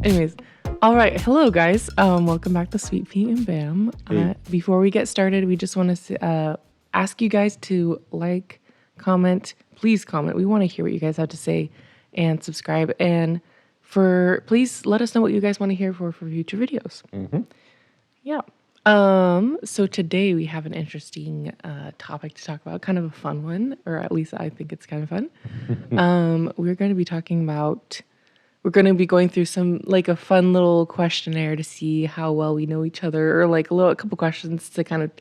Anyways, all right. Hello, guys. Welcome back to Sweet Pea and Bam. Hey. Before we get started, we just want to ask you guys to like, comment. Please comment. We want to hear what you guys have to say, and subscribe. And please let us know what you guys want to hear for future videos. Mm-hmm. Yeah. So today we have an interesting topic to talk about, kind of a fun one, or at least I think it's kind of fun. We're going to be talking about. We're going to be going through a fun little questionnaire to see how well we know each other, or a couple questions to kind of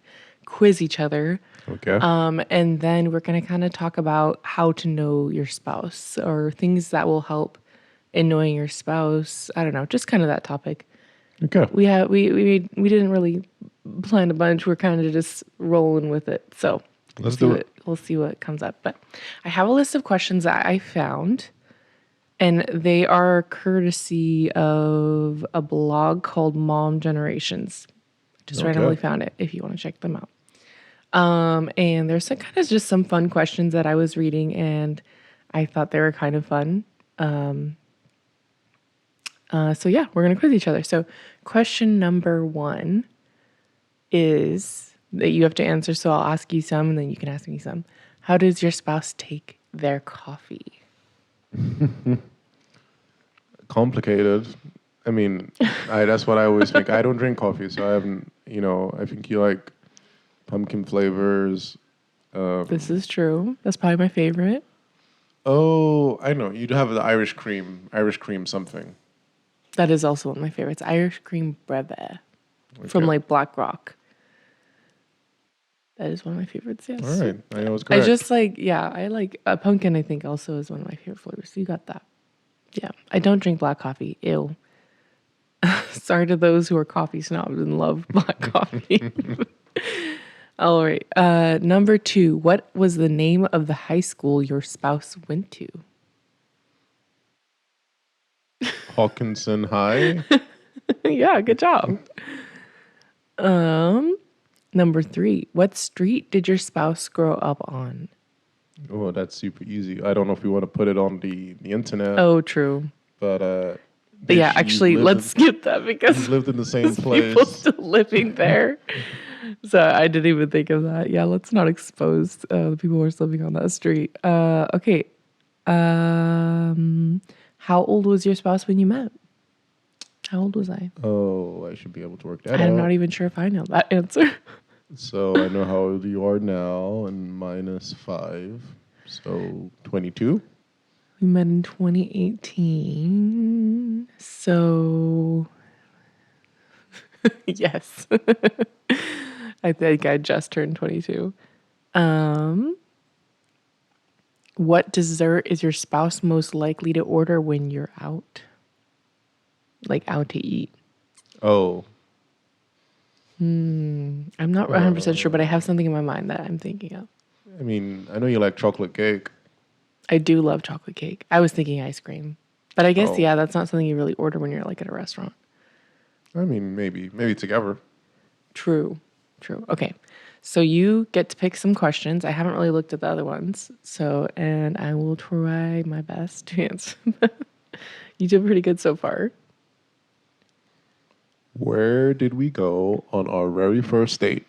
quiz each other. Okay. And then we're going to kind of talk about how to know your spouse, or things that will help in knowing your spouse. I don't know, just kind of that topic. Okay. We didn't really plan a bunch. We're kind of just rolling with it. So Let's do it. We'll see what comes up. But I have a list of questions that I found. And they are courtesy of a blog called Mom Generations. Just randomly found it if you want to check them out. And there's just some fun questions that I was reading, and I thought they were kind of fun. So yeah, we're going to quiz each other. So question number 1 is that you have to answer. So I'll ask you some, and then you can ask me some. How does your spouse take their coffee? Complicated. I mean, that's what I always think. I don't drink coffee, so I haven't, I think you like pumpkin flavors. This is true. That's probably my favorite. Oh, I know. You do have the Irish cream something. That is also one of my favorites. Irish cream breve from Black Rock. That is one of my favorites, yes. All right. I know it's correct. I like pumpkin, I think, also is one of my favorite flavors. So you got that. Yeah. I don't drink black coffee. Ew. Sorry to those who are coffee snobs and love black coffee. All right. Number 2. What was the name of the high school your spouse went to? Hawkinson High. Yeah, good job. Number 3. What street did your spouse grow up on? Oh, that's super easy. I don't know if you want to put it on the internet. Oh, true. But yeah, actually, let's skip that because lived in the same place. People still living there. So I didn't even think of that. Yeah, let's not expose the people who are living on that street. Okay. How old was your spouse when you met? How old was I? Oh, I should be able to work that out. I'm not even sure if I know that answer. So I know how old you are now, and -5, so 22. We met in 2018. So, yes. I think I just turned 22. What dessert is your spouse most likely to order when you're out? Like out to eat? Oh. I'm not 100% sure, but I have something in my mind that I'm thinking of. I mean, I know you like chocolate cake. I do love chocolate cake. I was thinking ice cream. But I guess, that's not something you really order when you're at a restaurant. I mean, maybe together. True. Okay. So you get to pick some questions. I haven't really looked at the other ones. And I will try my best to answer them. You did pretty good so far. Where did we go on our very first date?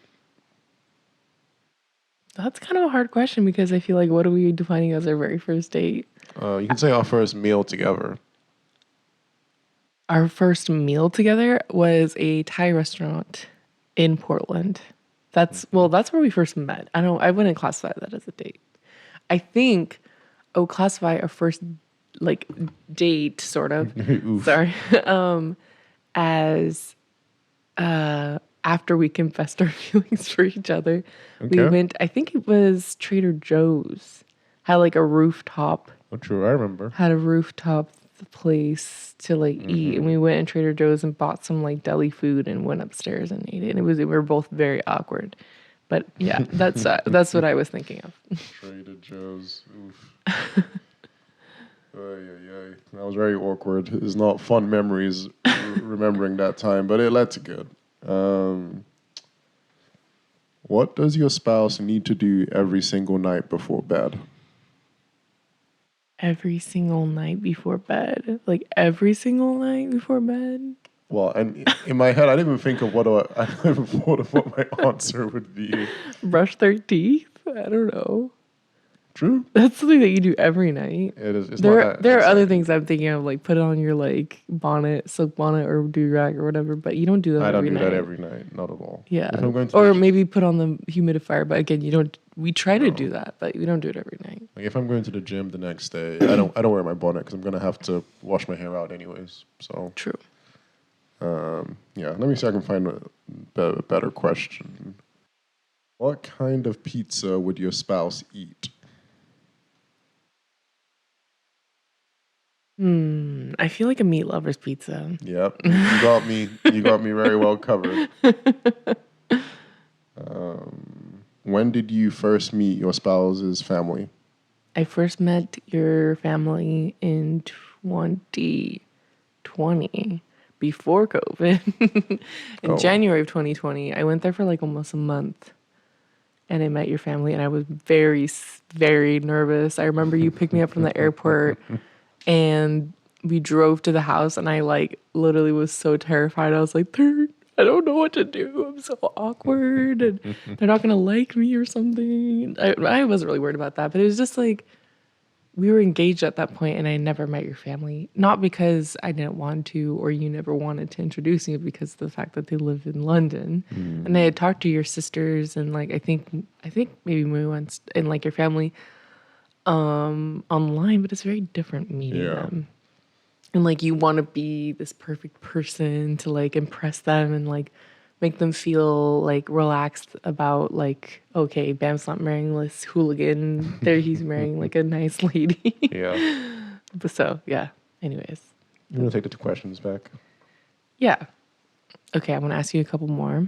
That's kind of a hard question because I feel like, what are we defining as our very first date? You can say our first meal together. Our first meal together was a Thai restaurant in Portland. That's where we first met. I wouldn't classify that as a date. I think I would classify a first date sort of. Sorry. As after we confessed our feelings for each other. Okay. We went, I think it was Trader Joe's. Had a rooftop. Oh, true. I remember. Had a rooftop place to eat, and we went in Trader Joe's and bought some deli food and went upstairs and ate it. And we were both very awkward, but yeah, that's what I was thinking of. Trader Joe's. Oof. That was very awkward. It's not fun memories remembering that time, but that's good. What does your spouse need to do every single night before bed? Every single night before bed. Like every single night before bed. Well, and in my head, I didn't even think of I didn't even thought of what my answer would be. Brush their teeth. I don't know. True. That's something that you do every night. It is. It's not There, that there are other exciting. things I'm thinking of, like put it on your like bonnet, silk bonnet, or do rag or whatever. But you don't do that I don't every do that night. every night. Not at all. If Yeah, I'm going to the or maybe put on the humidifier. But again, you don't. We try to do no, that, but we don't do it every night. like if I'm going to the gym the next day, I don't wear my bonnet because I'm gonna have to wash my hair out anyways. So True. yeah, let me see if I can find a better question. What kind of pizza would your spouse eat? I feel like a meat lover's pizza. Yep, you got me. You got me very well covered. When did you first meet your spouse's family? I first met your family in 2020, before COVID. In Oh, January of 2020, I went there for like almost a month, and I met your family, and I was very nervous. I remember you picked me up from the airport, and we drove to the house, and I like literally was so terrified. I was like, I don't know what to do. I'm so awkward, and they're not gonna like me or something. I wasn't really worried about that, but it was just like we were engaged at that point, and I never met your family. Not because I didn't want to or you never wanted to introduce me, because of the fact that they live in London. And I had talked to your sisters, and like I think maybe maybe once, and like your family online, but it's very different meeting yeah. them. And like you want to be this perfect person to like impress them and like make them feel like relaxed about like, okay, Bam's not marrying this hooligan, there he's marrying like a nice lady. Yeah. But so yeah, anyways, I'm gonna take the two questions back. yeah. Okay, I'm gonna ask you a couple more.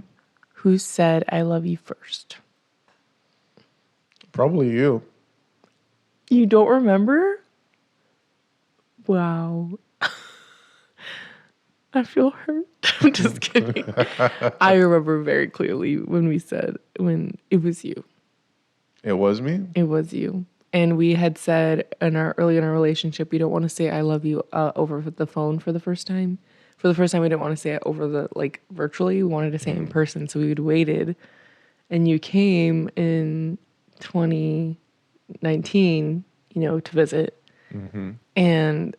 Who said I love you first? Probably you. You don't remember? Wow. I feel hurt. I'm just kidding. I remember very clearly when it was you. It was me. It was you. And we had said early in our relationship, we don't want to say I love you over the phone for the first time. For the first time, we didn't want to say it over the like virtually. We wanted to say it in person. So we would waited, and you came in 2019, to visit. And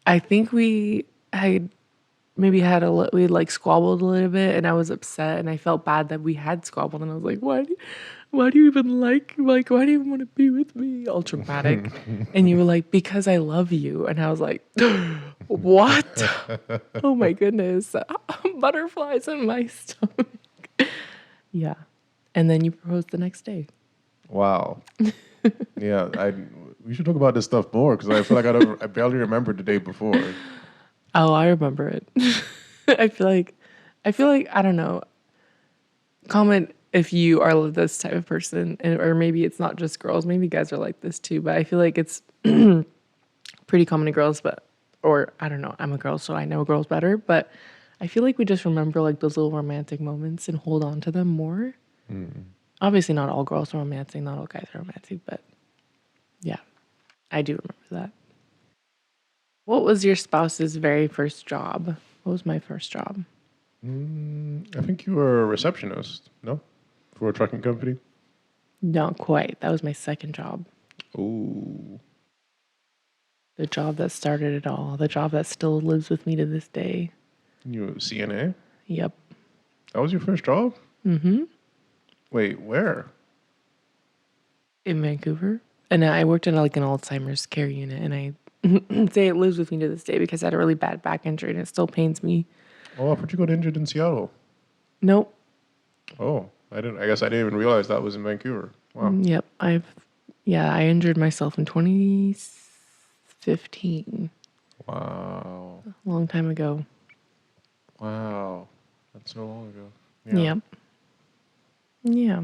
I think we had maybe we had like squabbled a little bit, and I was upset, and I felt bad that we had squabbled, and I was like, why do you even like why do you even want to be with me, all dramatic. And you were like, because I love you, and I was like, what? Oh my goodness. Butterflies in my stomach. Yeah. And then you proposed the next day. Wow. Yeah, we should talk about this stuff more because I feel like I barely remember the day before. Oh, I remember it. I feel like I don't know. Comment if you are this type of person, or maybe it's not just girls. Maybe guys are like this too. But I feel like it's pretty common to girls. But or I don't know. I'm a girl, so I know girls better. But I feel like we just remember like those little romantic moments and hold on to them more. Obviously, not all girls are romantic. Not all guys are romantic. But yeah, I do remember that. What was your spouse's very first job? What was my first job? I think you were a receptionist, no? For a trucking company? Not quite. That was my second job. Ooh. The job that started it all. The job that still lives with me to this day. You were CNA? Yep. That was your first job? Mm-hmm. Wait, where? In Vancouver. And I worked in like an Alzheimer's care unit, and I say it lives with me to this day because I had a really bad back injury and it still pains me. Oh, I thought you got injured in Seattle. Nope. Oh, I guess I didn't even realize that was in Vancouver. Wow. Yep. I injured myself in 2015. Wow. A long time ago. Wow. That's so long ago. Yeah. Yep. Yeah.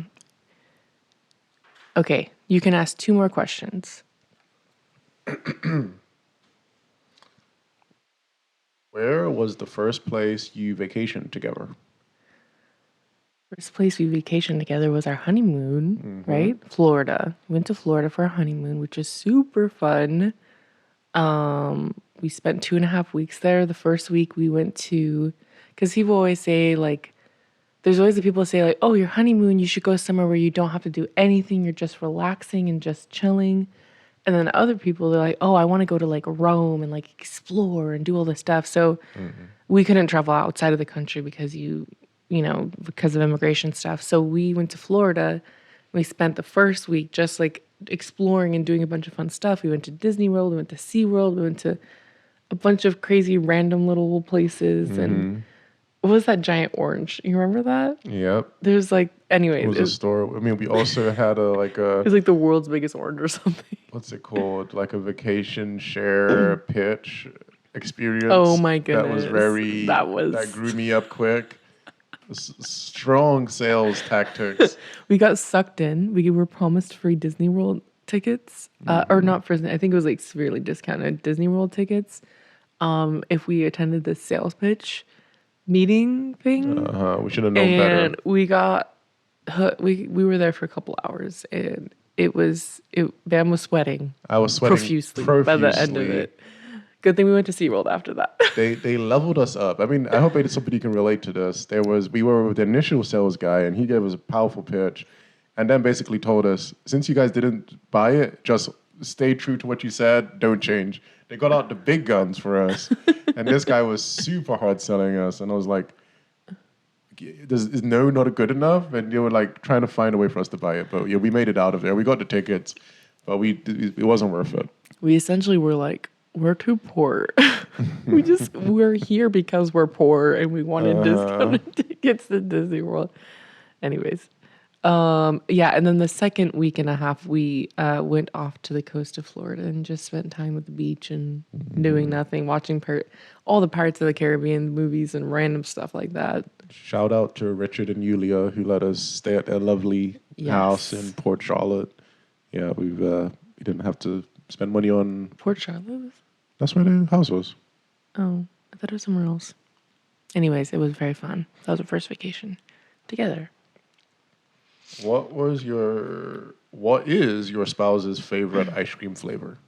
Okay. You can ask two more questions. Where was the first place you vacationed together? First place we vacationed together was our honeymoon, Mm-hmm. right? Florida. Went to Florida for our honeymoon, which is super fun. We spent 2.5 weeks there. The first week we went to, because people always say, like, there's always the people say, like, oh, your honeymoon, you should go somewhere where you don't have to do anything. You're just relaxing and just chilling. And then other people, they're like, oh, I want to go to like Rome and like explore and do all this stuff. So we couldn't travel outside of the country because because of immigration stuff. So we went to Florida. We spent the first week just like exploring and doing a bunch of fun stuff. We went to Disney World, we went to SeaWorld, we went to a bunch of crazy random little places. And Mm-hmm. what was that giant orange? You remember that? Yep. There's like, It anyways, was a store. I mean, we also had a like it a was like the world's biggest orange or something. what's it called? Like a vacation share pitch Oh experience my that was goodness. that grew me up quick. Strong sales tactics. We got sucked in. We were promised free Disney World tickets, or not for, I think it was like severely discounted Disney World tickets. If we attended the sales pitch meeting thing, We should have known better. and we were there for a couple hours, and Bam was sweating I was sweating profusely by the end of profusely. it. Good thing we went to SeaWorld after that. They leveled us up. I mean, I hope somebody can relate to this. We were with the initial sales guy, and he gave us a powerful pitch, and then basically told us, since you guys didn't buy it, just stay true to what you said. Don't change. They got out the big guns for us, and this guy was super hard selling us, and I was like, is no not good enough? And you were like trying to find a way for us to buy it, but yeah, we made it out of there. We got the tickets, but it wasn't worth it. We essentially were like, we're too poor. We're here because we're poor and we wanted discounted tickets to Disney World. Anyways, yeah, and then the second week and a half, we went off to the coast of Florida and just spent time at the beach and doing nothing, watching all the Pirates of the Caribbean movies and random stuff like that. Shout out to Richard and Yulia who let us stay at their lovely house in Port Charlotte. Yeah, we didn't have to spend money on. Port Charlotte? That's where their house was. Oh, I thought it was somewhere else. Anyways, it was very fun. That was our first vacation together. What is your spouse's favorite ice cream flavor?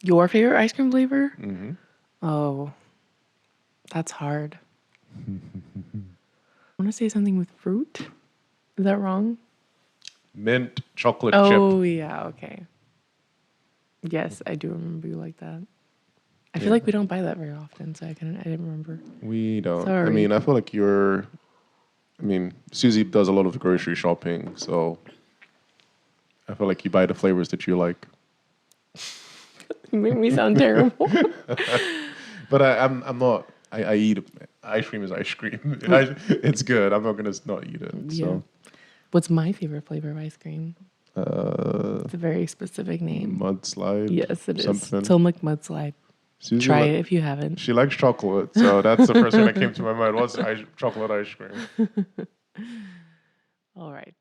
Your favorite ice cream flavor? Mm-hmm. Oh, that's hard. I want to say something with fruit. Is that wrong? Mint chocolate chip. Oh, yeah, okay. Yes, I do remember you like that. I feel like we don't buy that very often, so I didn't remember. We don't. Sorry. I mean, I feel like Susie does a lot of the grocery shopping, so I feel like you buy the flavors that you like. You make me sound terrible. But I'm not. I eat it. Ice cream is ice cream. It's good. I'm not gonna not eat it. Yeah. So. What's my favorite flavor of ice cream? It's a very specific name. Mudslide. Yes, it is. Something. Tillamook Mudslide. Susie Try it if you haven't. She likes chocolate, so that's the first thing that came to my mind was chocolate ice cream. All right.